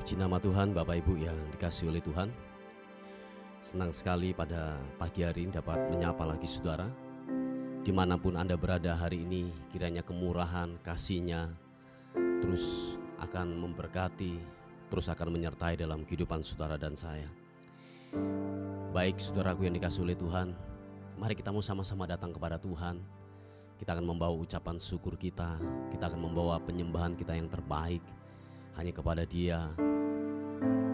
Puji nama Tuhan, Bapak Ibu yang dikasihi oleh Tuhan. Senang sekali pada pagi hari ini dapat menyapa lagi saudara. Dimanapun Anda berada hari ini, kiranya kemurahan, kasih-Nya terus akan memberkati, terus akan menyertai dalam kehidupan saudara dan saya. Baik saudaraku yang dikasihi oleh Tuhan, mari kita mau sama-sama datang kepada Tuhan. Kita akan membawa ucapan syukur kita akan membawa penyembahan kita yang terbaik hanya kepada Dia,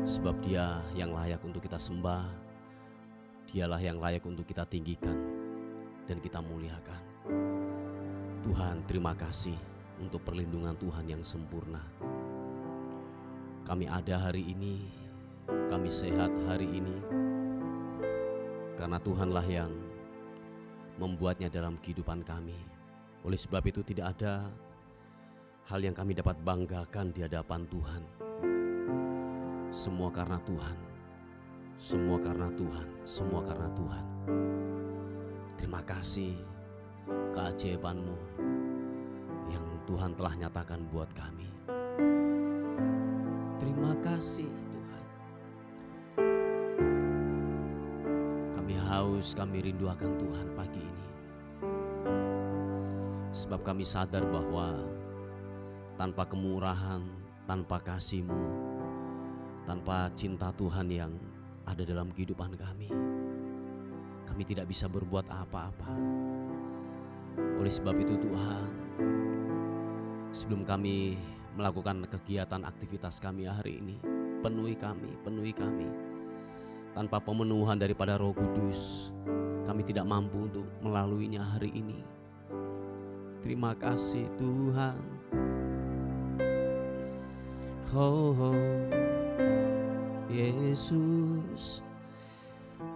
sebab Dia yang layak untuk kita sembah, Dialah yang layak untuk kita tinggikan dan kita muliakan. Tuhan, terima kasih untuk perlindungan Tuhan yang sempurna. Kami ada hari ini, kami sehat hari ini, karena Tuhanlah yang membuatnya dalam kehidupan kami. Oleh sebab itu tidak ada hal yang kami dapat banggakan di hadapan Tuhan. Semua karena Tuhan, semua karena Tuhan, semua karena Tuhan. Terima kasih keajaiban-Mu yang Tuhan telah nyatakan buat kami. Terima kasih Tuhan. Kami haus, kami rindu akan Tuhan pagi ini. Sebab kami sadar bahwa tanpa kemurahan, tanpa kasih-Mu, tanpa cinta Tuhan yang ada dalam kehidupan kami tidak bisa berbuat apa-apa. Oleh sebab itu Tuhan, sebelum kami melakukan kegiatan aktivitas kami hari ini, penuhi kami. Tanpa pemenuhan daripada Roh Kudus, kami tidak mampu untuk melaluinya hari ini. Terima kasih Tuhan. Oh Yesus,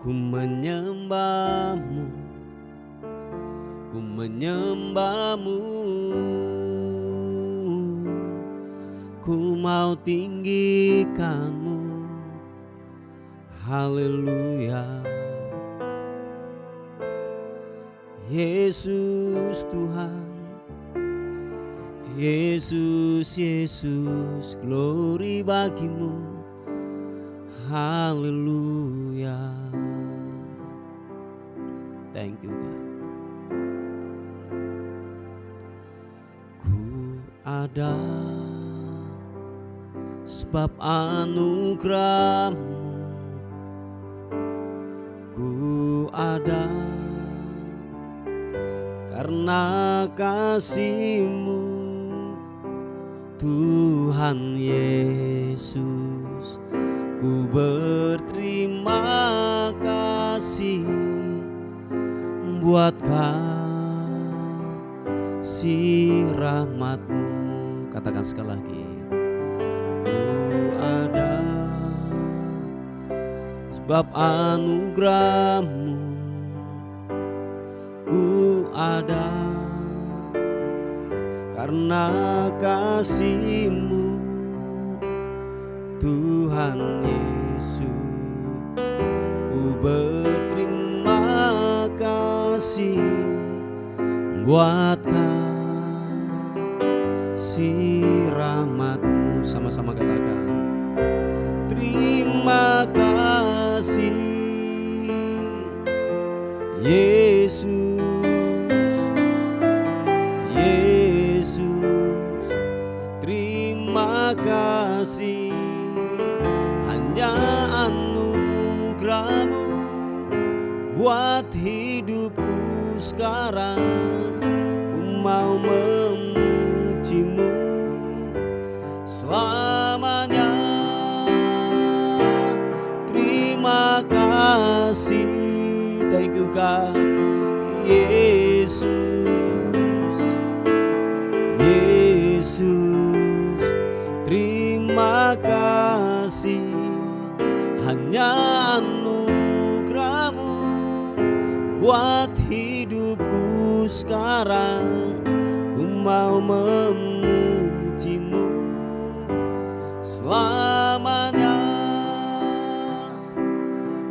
ku menyembah-Mu, ku menyembah-Mu, ku mau tinggikan-Mu. Haleluya. Yesus Tuhan, Yesus, Yesus, glory bagi-Mu. Haleluya. Thank you God. Ku ada sebab anugerah-Mu, ku ada karena kasih-Mu, Tuhan Yesus. Ku berterima kasih buat kasih rahmat-Mu. Katakan sekali lagi. Ku ada sebab anugerah-Mu, ku ada karena kasih-Mu, Tuhan Yesus. Ku berterima kasih buat kasih rahmat-Mu. Sama-sama katakan, terima kasih Yesus, Yesus. Terima kasih, hanya anugerah-Mu buat hidupku sekarang. Ku mau memuji-Mu selamanya. Terima kasih, thank you God. Yesus, Yesus. Terima kasih, hanya anugerah-Mu buat hidupku sekarang. Ku mau memuji-Mu selamanya.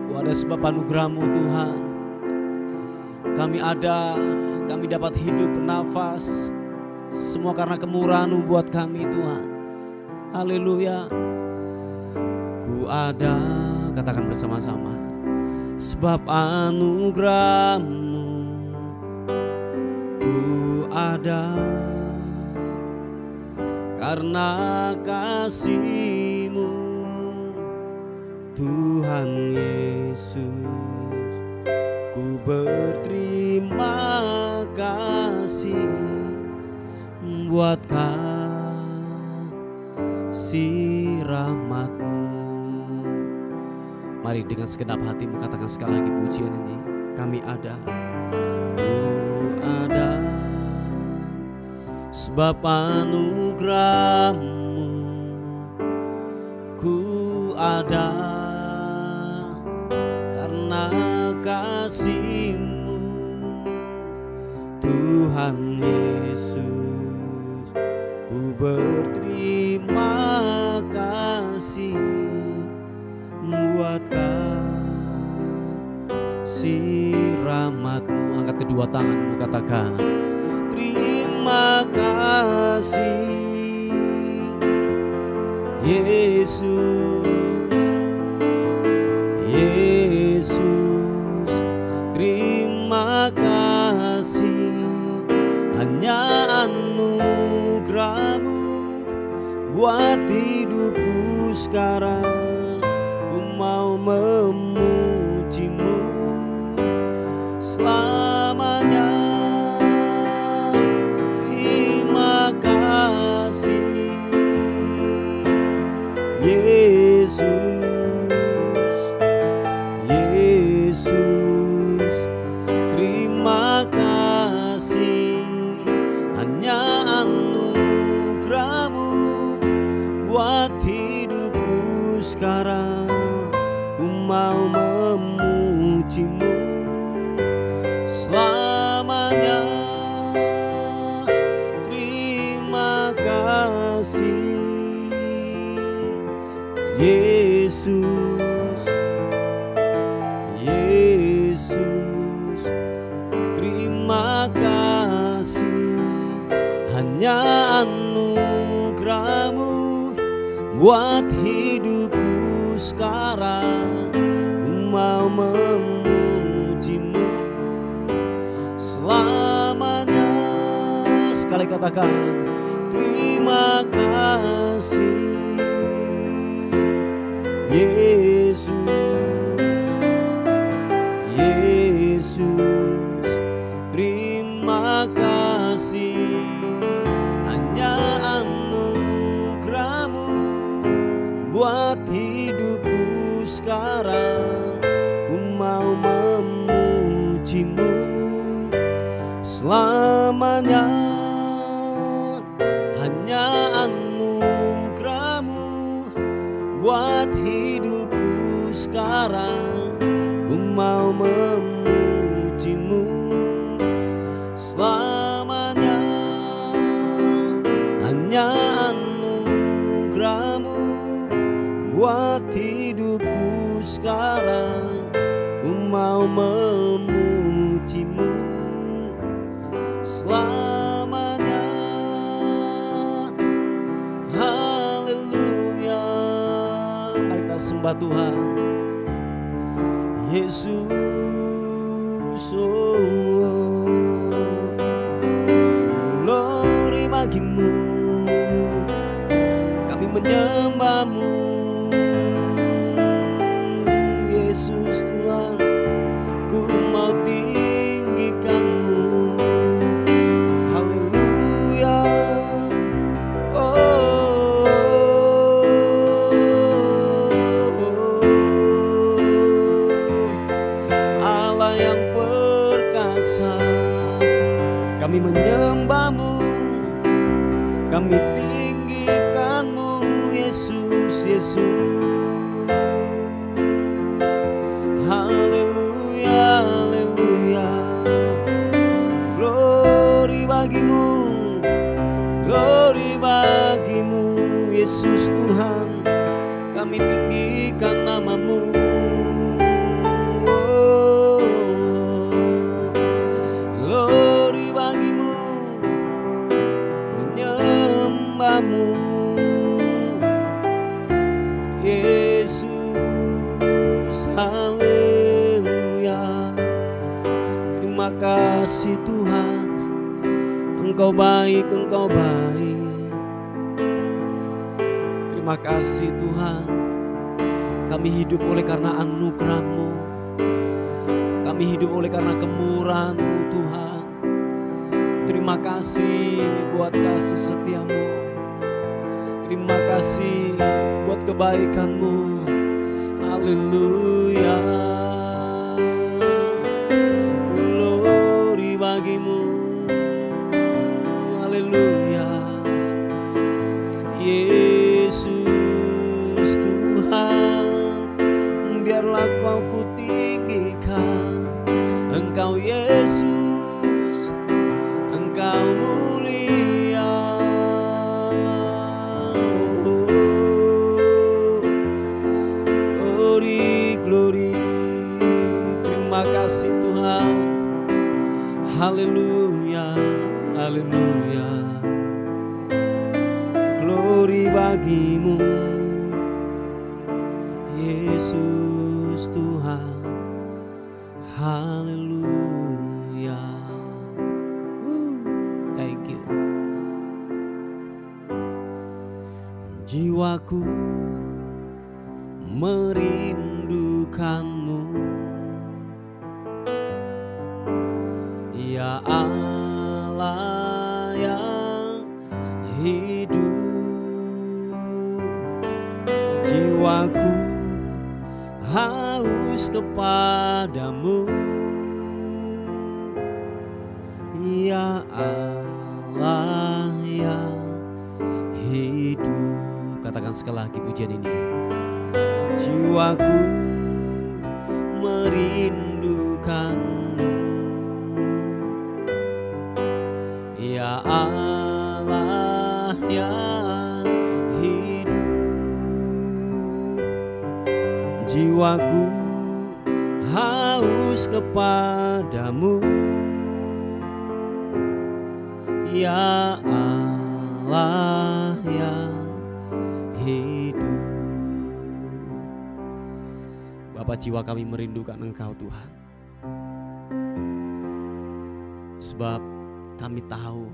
Ku ada sebab anugerah-Mu Tuhan. Kami ada, kami dapat hidup bernafas, semua karena kemurahan-Mu buat kami Tuhan. Haleluya. ku ada, katakan bersama-sama, sebab anugerah-Mu ku ada, karena kasih-Mu Tuhan Yesus. Ku berterima kasih buat kasih rahmat-Mu. Mari dengan segenap hatimu katakan sekali lagi pujian ini. Kami ada, ku ada, sebab anugerah-Mu ku ada, karena kasih-Mu Tuhan Yesus. Ku berterima kasih buat kasih rahmat-Mu. Angkat kedua tanganmu, katakan terima kasih Yesus. Yesus, terima kasih, hanya anugerah-Mu buat hidupku sekarang. Ku mau memuji-Mu selamanya. Terima kasih Yesus. Yesus, terima kasih, hanya anugerah-Mu buat hidupku sekarang. Ku mau memuji-Mu selamanya. Terima kasih Yesus. Yesus, terima kasih, hanya anugerah-Mu buat hidupku sekarang. Ku mau memuji-Mu selamanya. Sekali katakan terima kasih Yesus. Yesus, terima kasih, hanya anugerah-Mu buat hidupku sekarang. Ku mau memuji-Mu selamanya. Hanya anugerah-Mu buat hidupku sekarang. Ku mau memuji-Mu selamanya. Hanya anugerah-Mu buat hidupku sekarang. Ku mau memuji-Mu selamanya. Haleluya. Mari kita sembah Tuhan Yesus. Glory bagi-Mu, kami menyembah-Mu Yesus Tuhan. Ku mau tinggikan-Mu. Haleluya. Allah yang perkasa, kami menyembah-Mu, kami tinggikan-Mu Yesus. Yesus, haleluya, haleluya. Glory bagi-Mu, glory bagi-Mu Yesus Tuhan. Kami tinggikan nama-Mu. Glory bagi-Mu, menyembah-Mu Yesus. Terima kasih Tuhan, Engkau baik, Engkau baik. Terima kasih Tuhan, kami hidup oleh karena anugerah-Mu. Kami hidup oleh karena kemurahan-Mu Tuhan. Terima kasih buat kasih setia-Mu. Terima kasih buat kebaikan-Mu. Haleluya. Glory bagimu. Haleluya. Yesus Tuhan, biarlah Kau kutinggikan. Engkau Yesus, Engkau mulia. Glory, glory. Terima kasih Tuhan. Haleluya, haleluya. Glory bagimu, Yesus Tuhan. Haleluya. Thank you. Jiwaku merindukanmu, ya Allah yang hidup. Jiwaku haus kepadamu, ya Allah yang hidup. Katakan sekali lagi pujian ini. Jiwaku merindukanmu, ya Allah yang hidup. Jiwaku haus kepadamu, ya Allah yang hidup. Bapa, jiwa kami merindukan Engkau Tuhan. Sebab kami tahu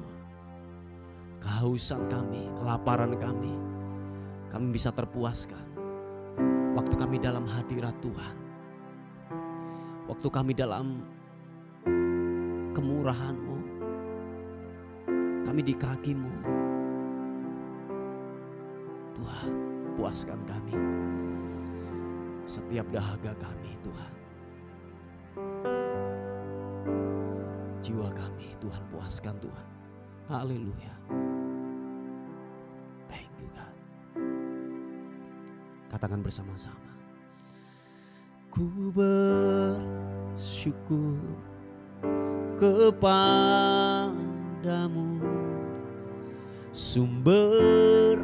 kehausan kami, kelaparan kami bisa terpuaskan waktu kami dalam hadirat Tuhan. Waktu kami dalam kemurahan-Mu, kami di kaki-Mu. Tuhan, puaskan kami setiap dahaga kami Tuhan. Jiwa kami Tuhan, puaskan Tuhan. Haleluya. Thank you God. Katakan bersama-sama. Ku bersyukur kepadamu, sumber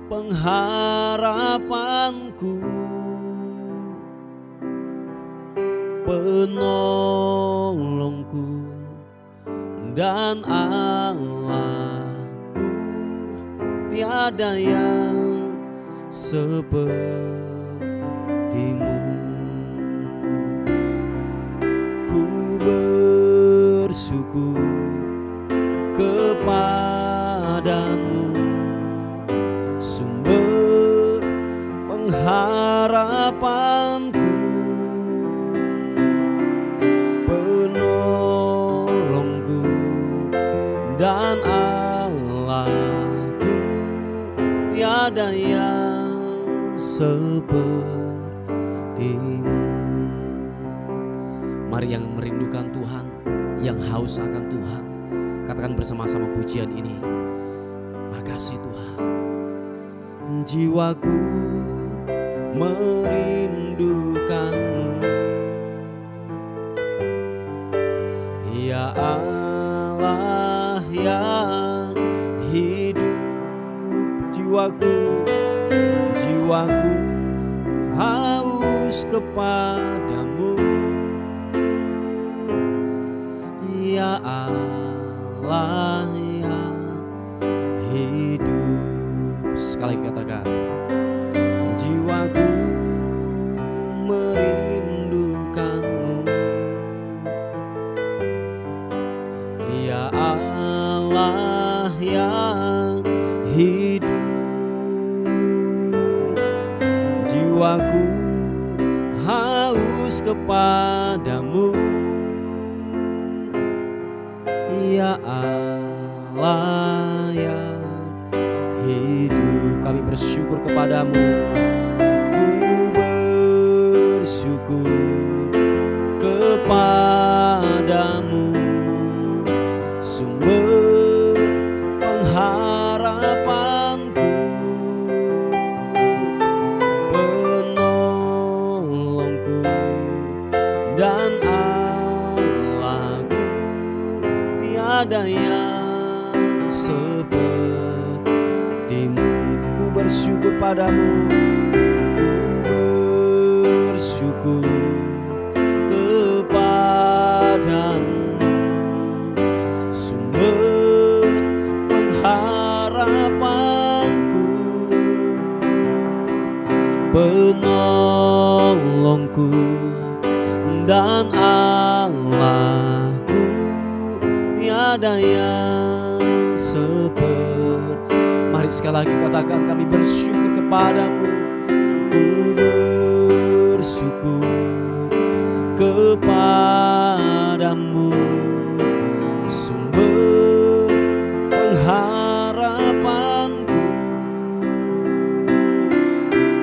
pengharapanku, penolongku dan Allahku. Tiada yang sepertimu. Ku bersyukur kepadamu, sumber pengharapanku, penolongku dan Allahku. Tiada yang sepertimu. Mari yang merindukan Tuhan, yang haus akan Tuhan, katakan bersama-sama pujian ini. Makasih Tuhan. Jiwaku merindukanmu, ya Allah yang hidup. Jiwaku haus kepadamu, ya Allah yang hidup. Sekali katakan, jiwaku merindukanmu, Jiwaku haus kepadamu, ya Allah yang hidup. Kami bersyukur kepadamu, ku bersyukur kepadamu, sumber pengharapanku, penolongku dan Allahku. Tiada yang sepertimu. Ku bersyukur padamu, ku bersyukur kepadamu, sumber pengharapanku, penolongku dan Allahku. Tiada yang seperti. Mari sekali lagi katakan, kami bersyukur kepadamu, ku bersyukur kepadamu, sumber pengharapanku,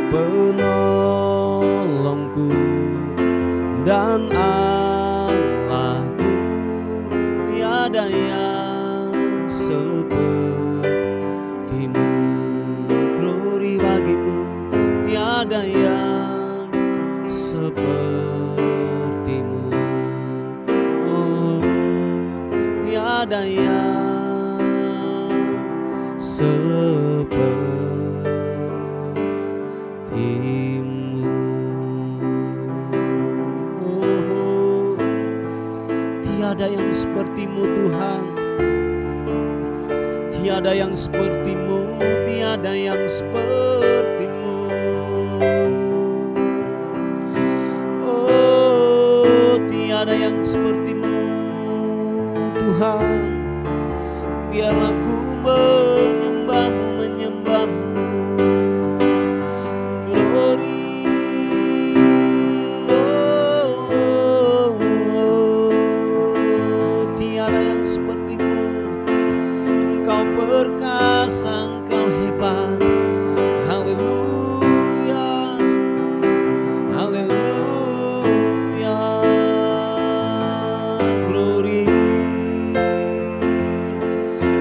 penolongku dan Allahku. Tiada yang sepertimu. Glory bagimu, tiada yang sepertimu. Oh, tiada yang sepertimu. Oh, tiada yang sepertimu Tuhan. Tiada yang sepertimu, tiada yang sepertimu. Oh, tiada yang sepertimu Tuhan. Biarlah ku menyembahmu, menyembahmu. Glory. Tiada yang sepertimu. Engkau perkasa, Engkau hebat. Haleluya, haleluya. Glory.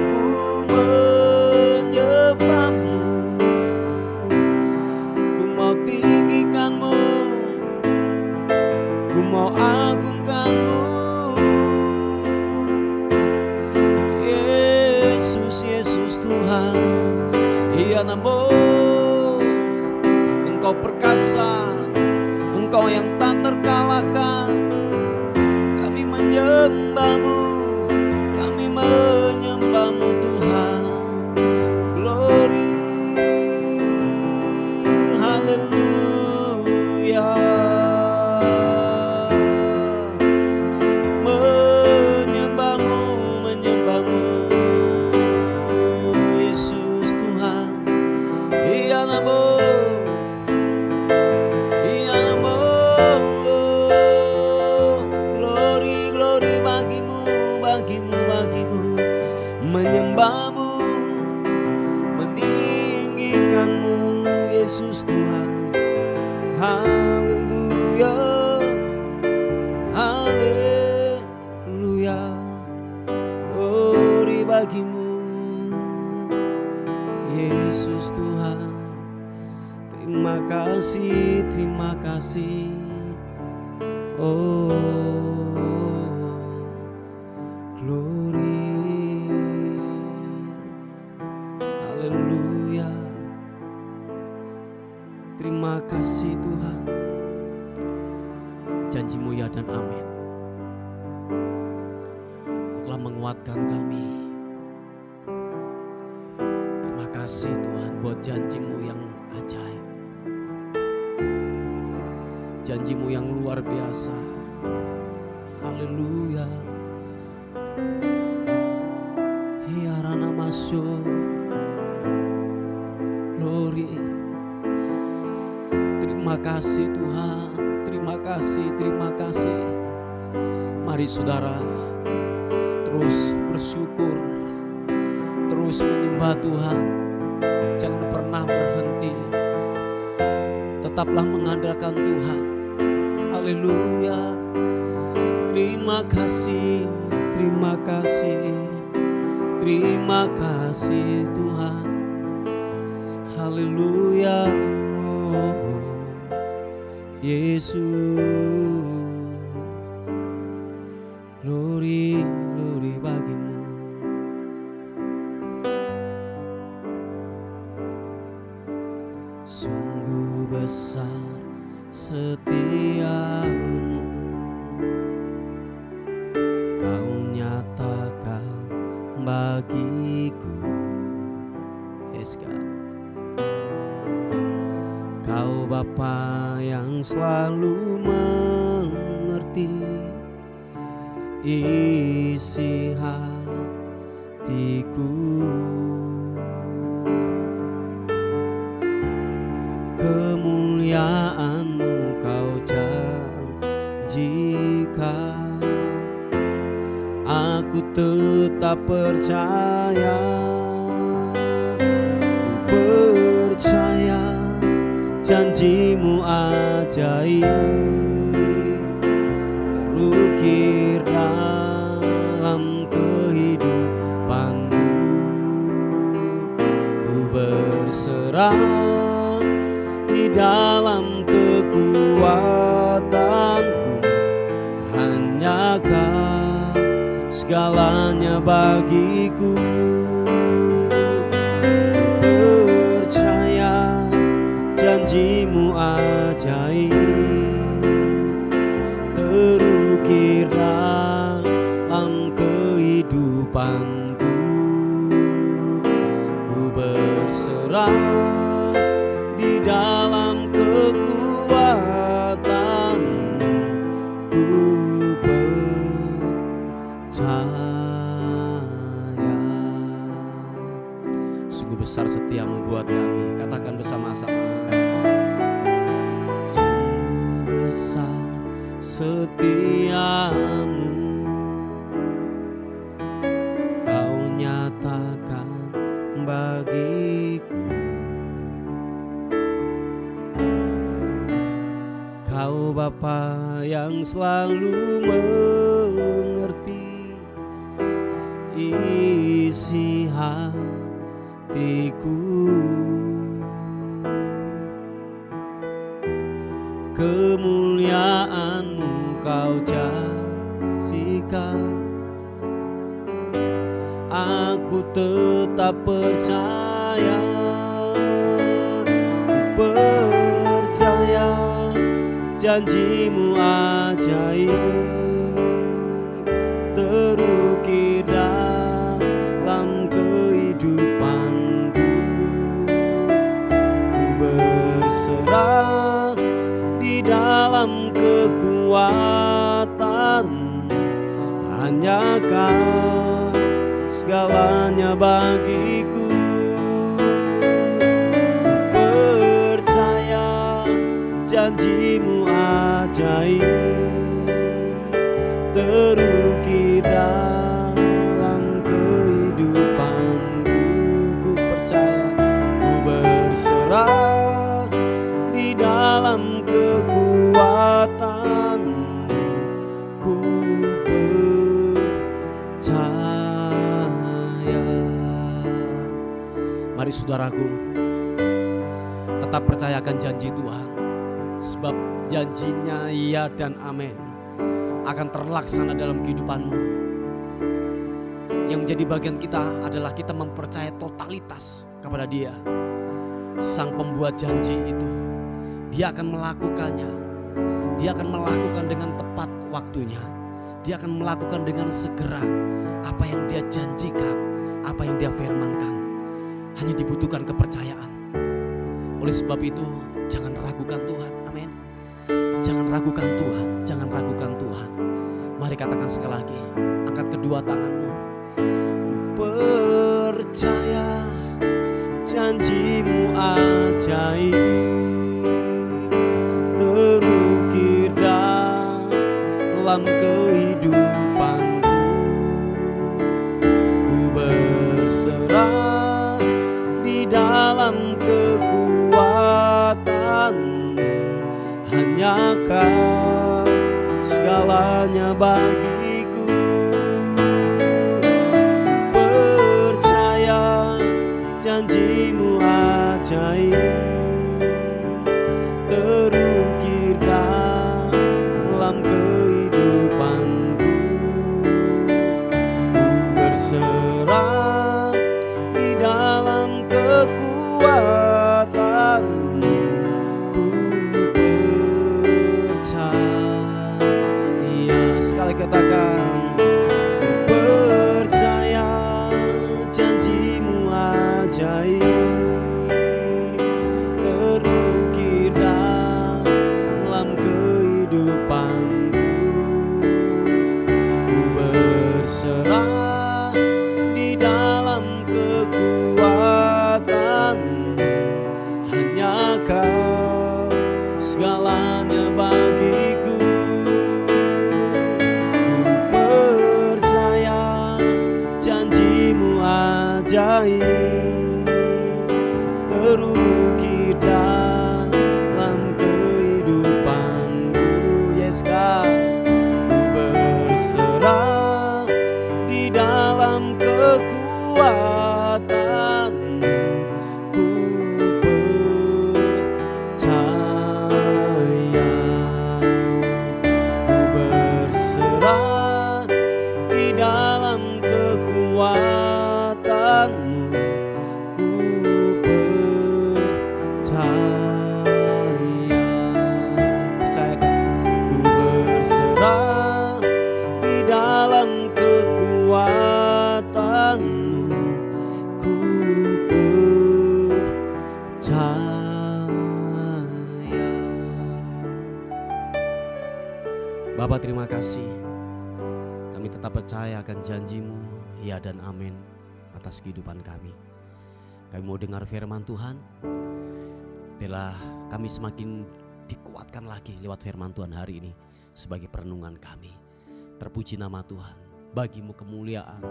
Ku menyembahmu, ku mau tinggikanmu, ku mau agungkanmu. Yesus Tuhan, iya namo. Engkau perkasa, Engkau yang tak terkalahkan. Kami menyembahmu, kami menyembahmu Tuhan. Glory, haleluya. Menyembahmu, menyembahmu Yesus Tuhan. Iya namo, iya namo. Glory, glory bagimu, bagimu, bagimu. Menyembahmu, meninggikanmu Yesus Tuhan. Haleluya, haleluya. Glory bagimu Yesus Tuhan. Terima kasih, terima kasih. Oh, glory, haleluya. Terima kasih Tuhan. Janji-Mu ya dan amin. Kau telah menguatkan kami. Terima kasih Tuhan buat janji-Mu yang ajaib, janji-Mu yang luar biasa. Haleluya. Hiarana masuk. Glory. Terima Terima kasih Tuhan, terima kasih, terima kasih. Mari saudara terus bersyukur, terus menyembah Tuhan. Jangan pernah berhenti, tetaplah mengandalkan Tuhan. Haleluya. Terima kasih, terima kasih, terima kasih Tuhan. Haleluya. Oh, Yesus, glory, glory bagimu. Sungguh besar setiamu, Kau nyatakan bagiku. Yes, God. Kau Bapa yang selalu mengerti isi hatiku. Kemuliaan-Mu Kau janjikan, aku tetap percaya. Ku percaya janji-Mu ajaib, terukir dalam kehidupanku. Ku berserah di dalam kekuatanku, hanya Kau segalanya bagiku. Ku percaya janji-Mu ajaib, terukir dalam kehidupanku. Ku berserah di dalam kekuatan-Mu. Ku percaya. Sungguh besar setia-Mu buat kami. Katakan bersama-sama. Sungguh besar setiamu, Kau nyatakan bagiku. Kau Bapa yang selalu mengerti isi hatiku. Kemuliaan-Mu Kau janjikan, aku tetap percaya. Ku percaya janji-Mu ajaib, terukir dalam kehidupanku. Ku berserah di dalam kekuatan, hanya Kau segalanya bagiku. Ku percaya janji-Mu ajaib, terukir dalam kehidupanku. Ku percaya, ku berserah di dalam kekuatan. Ku percaya. Mari saudaraku, tetap percayakan janji Tuhan, sebab janjinya iya dan amin akan terlaksana dalam kehidupanmu. Yang menjadi bagian kita adalah kita mempercayai totalitas kepada Dia. Sang pembuat janji itu, Dia akan melakukannya. Dia akan melakukan dengan tepat waktunya. Dia akan melakukan dengan segera apa yang Dia janjikan, apa yang Dia firmankan. Hanya dibutuhkan kepercayaan. Oleh sebab itu, jangan ragukan Tuhan. Amin. Jangan ragukan Tuhan, jangan ragukan Tuhan. Mari katakan sekali lagi, angkat kedua tanganmu. Percaya janji-Mu ajaib, dalam kehidupanku. Ku berserah di dalam kekuatanmu. Hanya Kau segalanya bagiku. Ku percaya janji-Mu ajaib terukir dalam kehidupanku. Ku berserah di dalam kekuatanmu. Ku percaya, sekali katakan, ku percaya janji-Mu ajaib terukir dalam kehidupanku. Ku berserah di dalam kekuatanmu. Hanya Kau segalanya bagiku. Ku percaya janji-Mu ajaib terukir dalam kehidupanku. Yes God, ku berserah di dalam kekuatanmu. Ku percaya, ku berserah di dalam kekuatanmu. Ku percaya, percayakan, ku berserah di dalam kekuatanmu. Ku percaya. Bapa, terima kasih. Kami tetap percaya akan janji-Mu, ya dan amin, atas kehidupan kami. Kami mau dengar firman Tuhan. Biarlah kami semakin dikuatkan lagi lewat firman Tuhan hari ini sebagai perenungan kami. Terpuji nama Tuhan. Bagi-Mu kemuliaan,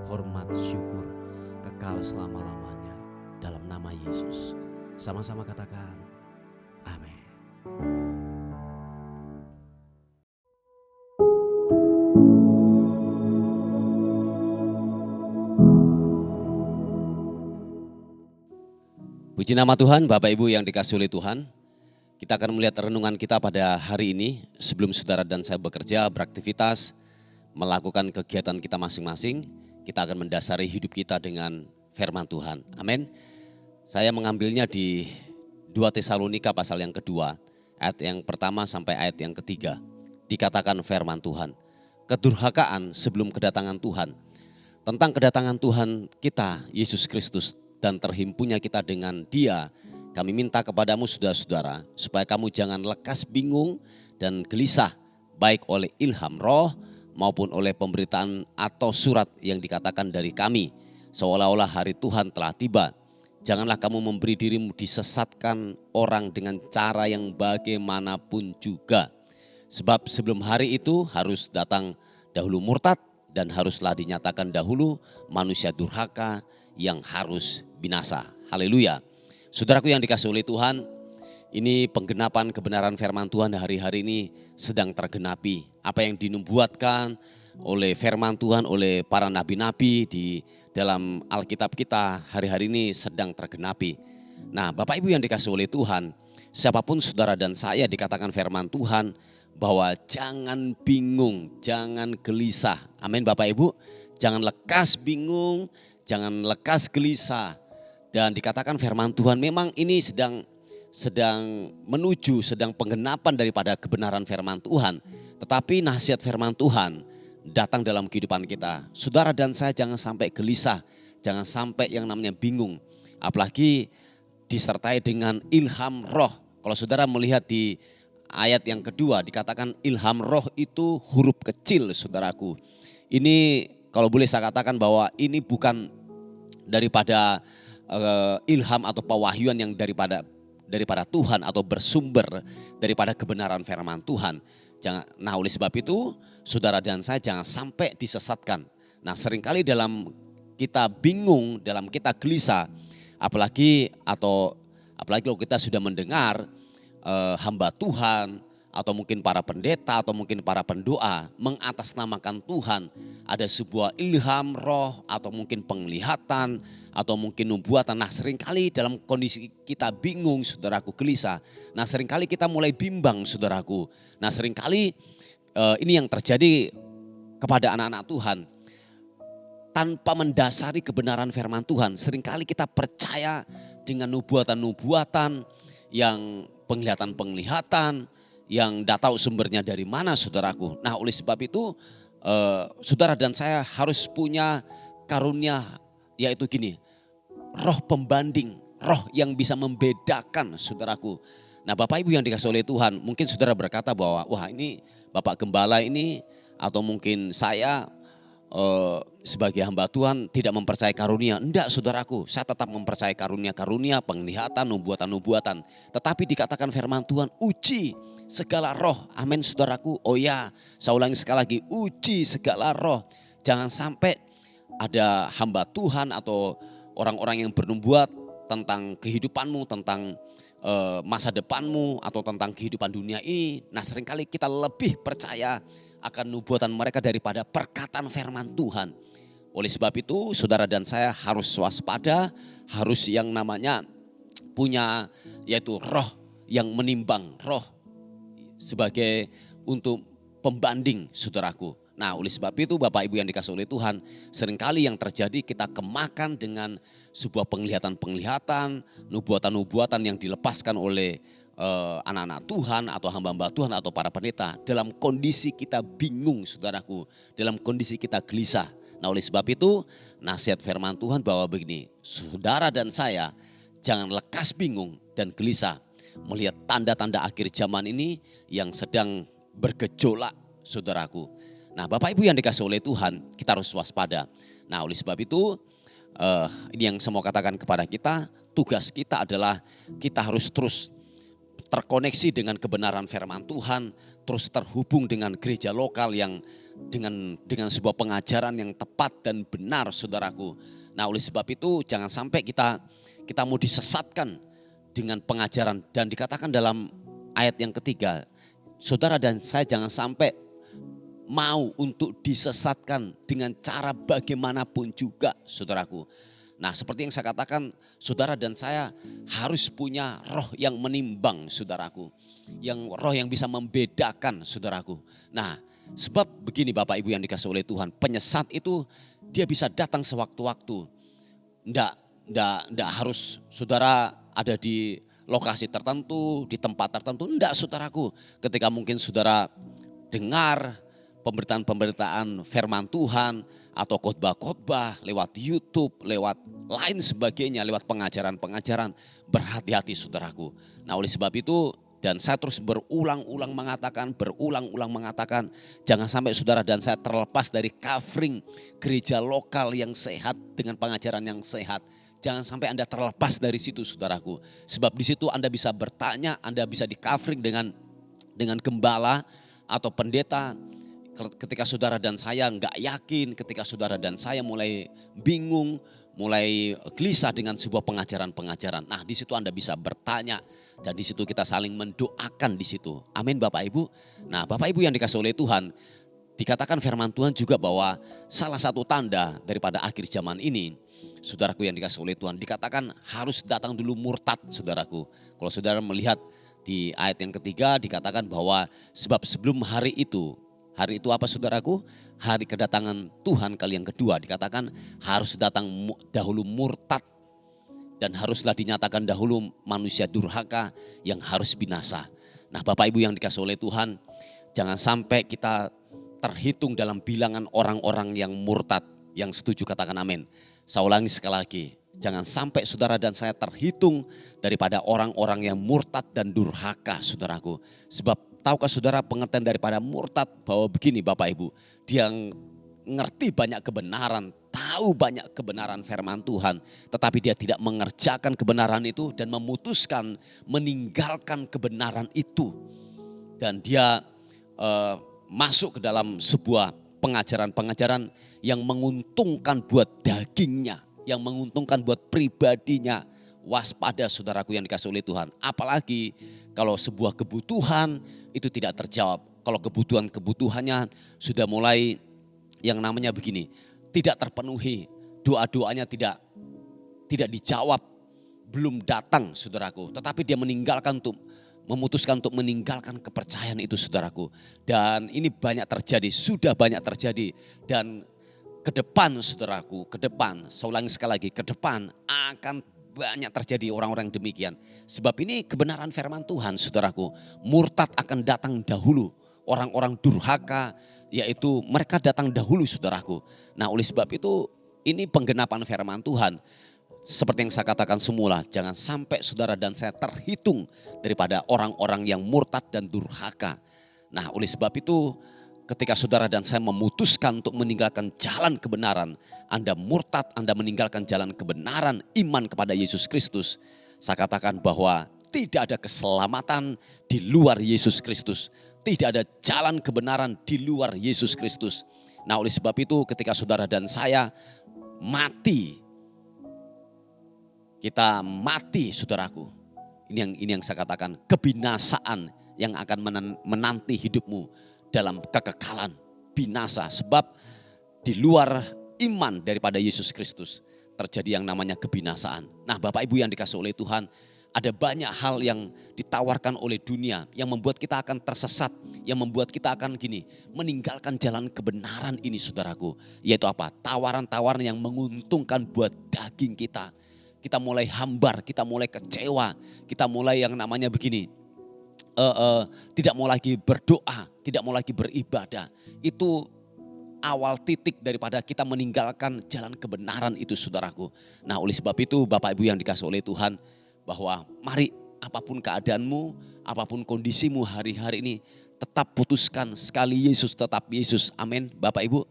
hormat, syukur kekal selama-lamanya. Dalam nama Yesus. Sama-sama katakan amin. Puji nama Tuhan, Bapak Ibu yang dikasihi oleh Tuhan. Kita akan melihat renungan kita pada hari ini. Sebelum saudara dan saya bekerja, beraktivitas, melakukan kegiatan kita masing-masing, kita akan mendasari hidup kita dengan firman Tuhan. Amin. Saya mengambilnya di 2 Tesalonika pasal yang kedua, ayat yang pertama sampai ayat yang ketiga. Dikatakan firman Tuhan, kedurhakaan sebelum kedatangan Tuhan. Tentang kedatangan Tuhan kita, Yesus Kristus, dan terhimpunnya kita dengan Dia, kami minta kepadamu saudara-saudara, supaya kamu jangan lekas bingung dan gelisah, baik oleh ilham roh maupun oleh pemberitaan atau surat yang dikatakan dari kami, seolah-olah hari Tuhan telah tiba. Janganlah kamu memberi dirimu disesatkan orang dengan cara yang bagaimanapun juga. Sebab sebelum hari itu harus datang dahulu murtad, dan haruslah dinyatakan dahulu manusia durhaka yang harus binasa. Haleluya. Saudaraku yang dikasihi oleh Tuhan, ini penggenapan kebenaran firman Tuhan hari-hari ini sedang tergenapi. Apa yang dinubuatkan oleh firman Tuhan, oleh para nabi-nabi di dalam Alkitab kita hari-hari ini sedang tergenapi. Nah, Bapak Ibu yang dikasihi oleh Tuhan, siapapun saudara dan saya dikatakan firman Tuhan bahwa jangan bingung, jangan gelisah. Amin Bapak Ibu, jangan lekas bingung, jangan lekas gelisah. Dan dikatakan firman Tuhan memang ini sedang menuju, sedang penggenapan daripada kebenaran firman Tuhan. Tetapi nasihat firman Tuhan datang dalam kehidupan kita. Saudara dan saya jangan sampai gelisah, jangan sampai yang namanya bingung. Apalagi disertai dengan ilham roh. Kalau saudara melihat di ayat yang kedua dikatakan ilham roh itu huruf kecil saudaraku. Ini kalau boleh saya katakan bahwa ini bukan daripada ilham atau pewahyuan yang daripada Tuhan atau bersumber daripada kebenaran firman Tuhan. Nah oleh sebab itu saudara dan saya jangan sampai disesatkan. Nah, seringkali dalam kita bingung, dalam kita gelisah, apalagi kalau kita sudah mendengar hamba Tuhan atau mungkin para pendeta atau mungkin para pendoa mengatasnamakan Tuhan, ada sebuah ilham roh atau mungkin penglihatan atau mungkin nubuatan. Nah, seringkali dalam kondisi kita bingung, saudaraku, gelisah. Nah, seringkali kita mulai bimbang, saudaraku. Nah, seringkali ini yang terjadi kepada anak-anak Tuhan. Tanpa mendasari kebenaran firman Tuhan, seringkali kita percaya dengan nubuatan-nubuatan, yang penglihatan-penglihatan, yang tidak tahu sumbernya dari mana, saudaraku. Nah, oleh sebab itu saudara dan saya harus punya karunia, yaitu gini, roh pembanding, roh yang bisa membedakan, saudaraku. Nah, Bapak Ibu yang dikasihi oleh Tuhan, mungkin saudara berkata bahwa wah, ini Bapak Gembala ini atau mungkin saya sebagai hamba Tuhan tidak mempercayai karunia. Enggak, saudaraku, saya tetap mempercayai karunia-karunia, penglihatan, nubuatan-nubuatan. Tetapi dikatakan firman Tuhan, uji segala roh. Amin, saudaraku. Oh ya, saya ulangi sekali lagi, uji segala roh. Jangan sampai ada hamba Tuhan atau orang-orang yang bernubuat tentang kehidupanmu, tentang masa depanmu atau tentang kehidupan dunia ini. Nah, seringkali kita lebih percaya akan nubuatan mereka daripada perkataan firman Tuhan. Oleh sebab itu, saudara dan saya harus waspada, harus yang namanya punya yaitu roh yang menimbang, roh sebagai untuk pembanding, saudaraku. Nah, oleh sebab itu Bapak Ibu yang dikasihi oleh Tuhan, seringkali yang terjadi kita kemakan dengan sebuah penglihatan-penglihatan, nubuatan-nubuatan yang dilepaskan oleh anak-anak Tuhan atau hamba-hamba Tuhan atau para pendeta dalam kondisi kita bingung, saudaraku, dalam kondisi kita gelisah. Nah, oleh sebab itu nasihat firman Tuhan bahwa begini, saudara dan saya jangan lekas bingung dan gelisah melihat tanda-tanda akhir zaman ini yang sedang bergejolak, saudaraku. Nah, Bapak Ibu yang dikasihi oleh Tuhan, kita harus waspada. Nah, oleh sebab itu ini yang saya mau katakan kepada kita, tugas kita adalah kita harus terus terkoneksi dengan kebenaran firman Tuhan, terus terhubung dengan gereja lokal yang dengan sebuah pengajaran yang tepat dan benar, saudaraku. Nah, oleh sebab itu jangan sampai kita mau disesatkan dengan pengajaran, dan dikatakan dalam ayat yang ketiga, saudara dan saya jangan sampai mau untuk disesatkan dengan cara bagaimanapun juga, saudaraku. Nah, seperti yang saya katakan, saudara dan saya harus punya roh yang menimbang, saudaraku. Yang roh yang bisa membedakan, saudaraku. Nah, sebab begini Bapak Ibu yang dikasihi oleh Tuhan, penyesat itu dia bisa datang sewaktu-waktu. Enggak harus saudara ada di lokasi tertentu, di tempat tertentu. Enggak, saudaraku. Ketika mungkin saudara dengar pemberitaan-pemberitaan firman Tuhan atau khotbah-khotbah lewat YouTube, lewat lain sebagainya, lewat pengajaran-pengajaran, berhati-hati, saudaraku. Nah, oleh sebab itu, dan saya terus berulang-ulang mengatakan, jangan sampai saudara dan saya terlepas dari covering gereja lokal yang sehat dengan pengajaran yang sehat. Jangan sampai Anda terlepas dari situ, saudaraku. Sebab di situ Anda bisa bertanya, Anda bisa di covering dengan gembala atau pendeta. Ketika saudara dan saya enggak yakin, ketika saudara dan saya mulai bingung, mulai gelisah dengan sebuah pengajaran-pengajaran. Nah, di situ Anda bisa bertanya dan di situ kita saling mendoakan di situ. Amin, Bapak Ibu. Nah, Bapak Ibu yang dikasihi oleh Tuhan, dikatakan firman Tuhan juga bahwa salah satu tanda daripada akhir zaman ini, saudaraku yang dikasihi oleh Tuhan, dikatakan harus datang dulu murtad, saudaraku. Kalau saudara melihat di ayat yang ketiga dikatakan bahwa sebab sebelum hari itu apa, saudaraku? Hari kedatangan Tuhan kali yang kedua, dikatakan harus datang dahulu murtad dan haruslah dinyatakan dahulu manusia durhaka yang harus binasa. Nah, Bapak Ibu yang dikasihi oleh Tuhan, jangan sampai kita terhitung dalam bilangan orang-orang yang murtad. Yang setuju katakan amin. Saya ulangi sekali lagi, jangan sampai saudara dan saya terhitung daripada orang-orang yang murtad dan durhaka, saudaraku. Sebab tahukah saudara pengertian daripada murtad? Bahwa begini Bapak Ibu, dia ngerti banyak kebenaran, tahu banyak kebenaran firman Tuhan, tetapi dia tidak mengerjakan kebenaran itu dan memutuskan meninggalkan kebenaran itu. Dan dia masuk ke dalam sebuah pengajaran-pengajaran yang menguntungkan buat dagingnya, yang menguntungkan buat pribadinya. Waspada saudaraku yang dikasih oleh Tuhan. Apalagi kalau sebuah kebutuhan itu tidak terjawab. Kalau kebutuhannya sudah mulai yang namanya begini, tidak terpenuhi, doa-doanya tidak dijawab, belum datang saudaraku. Tetapi dia memutuskan untuk meninggalkan kepercayaan itu saudaraku. Dan ini banyak terjadi, sudah banyak terjadi. Dan ke depan saudaraku, ke depan, saya ulangi sekali lagi, ke depan akan banyak terjadi orang-orang demikian. Sebab ini kebenaran firman Tuhan saudaraku. Murtad akan datang dahulu. Orang-orang durhaka yaitu mereka datang dahulu saudaraku. Nah oleh sebab itu ini penggenapan firman Tuhan. Seperti yang saya katakan semula, jangan sampai saudara dan saya terhitung daripada orang-orang yang murtad dan durhaka. Nah oleh sebab itu ketika saudara dan saya memutuskan untuk meninggalkan jalan kebenaran, Anda murtad, Anda meninggalkan jalan kebenaran, iman kepada Yesus Kristus. Saya katakan bahwa tidak ada keselamatan di luar Yesus Kristus. Tidak ada jalan kebenaran di luar Yesus Kristus. Nah oleh sebab itu ketika saudara dan saya mati, kita mati saudaraku. Ini yang saya katakan, kebinasaan yang akan menanti hidupmu dalam kekekalan binasa. Sebab di luar iman daripada Yesus Kristus terjadi yang namanya kebinasaan. Nah Bapak Ibu yang dikasih oleh Tuhan, ada banyak hal yang ditawarkan oleh dunia yang membuat kita akan tersesat, yang membuat kita akan meninggalkan jalan kebenaran ini saudaraku. Yaitu apa? Tawaran-tawaran yang menguntungkan buat daging kita. Kita mulai hambar, kita mulai kecewa, kita mulai yang namanya tidak mau lagi berdoa, tidak mau lagi beribadah. Itu awal titik daripada kita meninggalkan jalan kebenaran itu saudaraku. Nah oleh sebab itu Bapak Ibu yang dikasih oleh Tuhan, bahwa mari apapun keadaanmu, apapun kondisimu hari-hari ini, tetap putuskan sekali Yesus tetap Yesus. Amin Bapak Ibu.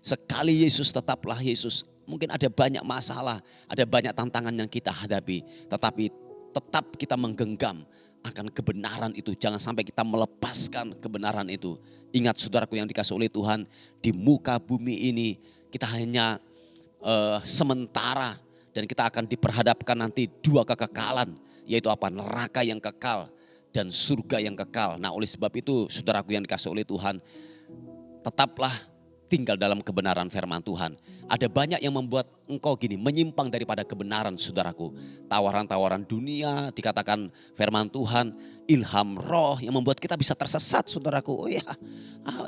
Sekali Yesus tetaplah Yesus. Mungkin ada banyak masalah, ada banyak tantangan yang kita hadapi. Tetapi tetap kita menggenggam akan kebenaran itu. Jangan sampai kita melepaskan kebenaran itu. Ingat saudaraku yang dikasih oleh Tuhan, di muka bumi ini kita hanya sementara. Dan kita akan diperhadapkan nanti dua kekekalan. Yaitu apa? Neraka yang kekal dan surga yang kekal. Nah oleh sebab itu saudaraku yang dikasih oleh Tuhan, tetaplah tinggal dalam kebenaran firman Tuhan. Ada banyak yang membuat engkau menyimpang daripada kebenaran saudaraku. Tawaran-tawaran dunia, dikatakan firman Tuhan, ilham roh yang membuat kita bisa tersesat saudaraku. Oh ya,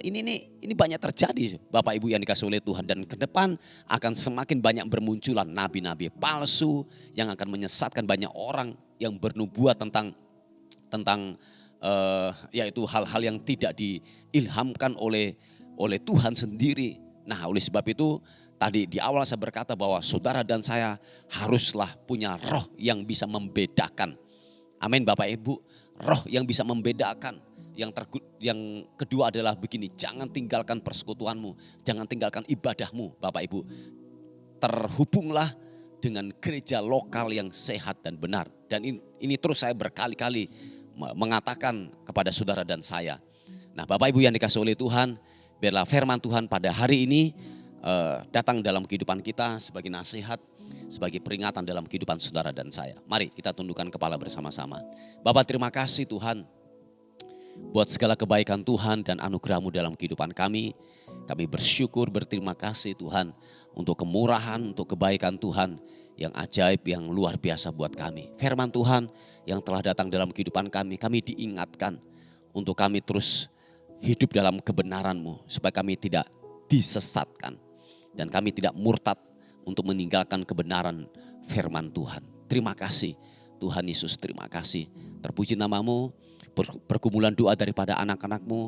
ini banyak terjadi Bapak Ibu yang dikasih oleh Tuhan. Dan ke depan akan semakin banyak bermunculan nabi-nabi palsu yang akan menyesatkan banyak orang yang bernubuat tentang yaitu hal-hal yang tidak diilhamkan oleh Tuhan sendiri. Nah oleh sebab itu tadi di awal saya berkata bahwa saudara dan saya haruslah punya roh yang bisa membedakan. Amin Bapak Ibu. Roh yang bisa membedakan. Yang kedua adalah begini, jangan tinggalkan persekutuanmu, jangan tinggalkan ibadahmu Bapak Ibu. Terhubunglah dengan gereja lokal yang sehat dan benar. Dan ini terus saya berkali-kali mengatakan kepada saudara dan saya. Nah Bapak Ibu yang dikasih oleh Tuhan, biarlah firman Tuhan pada hari ini datang dalam kehidupan kita sebagai nasihat, sebagai peringatan dalam kehidupan saudara dan saya. Mari kita tundukkan kepala bersama-sama. Bapak terima kasih Tuhan buat segala kebaikan Tuhan dan anugerah-Mu dalam kehidupan kami. Kami bersyukur, berterima kasih Tuhan untuk kemurahan, untuk kebaikan Tuhan yang ajaib, yang luar biasa buat kami. Firman Tuhan yang telah datang dalam kehidupan kami diingatkan untuk kami terus hidup dalam kebenaran-Mu supaya kami tidak disesatkan dan kami tidak murtad untuk meninggalkan kebenaran firman Tuhan. Terima kasih Tuhan Yesus, terima kasih. Terpuji nama-Mu, pergumulan doa daripada anak-anak-Mu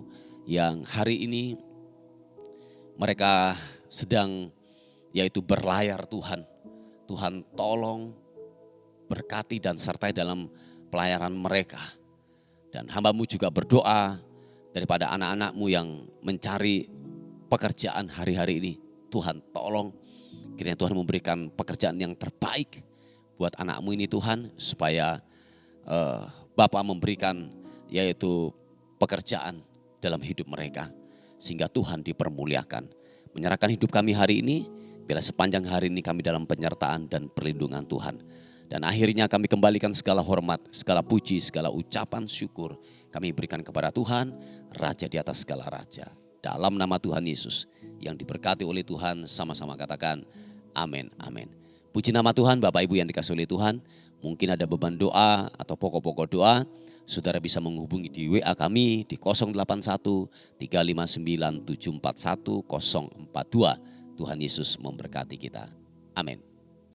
yang hari ini mereka sedang yaitu berlayar Tuhan. Tuhan tolong berkati dan sertai dalam pelayaran mereka. Dan hamba-Mu juga berdoa daripada anak-anak-Mu yang mencari pekerjaan hari-hari ini. Tuhan tolong kiranya Tuhan memberikan pekerjaan yang terbaik buat anak-Mu ini Tuhan. Supaya Bapa memberikan yaitu pekerjaan dalam hidup mereka. sehingga Tuhan dipermuliakan. Menyerahkan hidup kami hari ini, bila sepanjang hari ini kami dalam penyertaan dan perlindungan Tuhan. Dan akhirnya kami kembalikan segala hormat, segala puji, segala ucapan syukur kami berikan kepada Tuhan, Raja di atas segala raja. Dalam nama Tuhan Yesus yang diberkati oleh Tuhan, sama-sama katakan amin, amin. Puji nama Tuhan. Bapak Ibu yang dikasihi oleh Tuhan, mungkin ada beban doa atau pokok-pokok doa, saudara bisa menghubungi di WA kami di 081 359 741 042. Tuhan Yesus memberkati kita. Amin.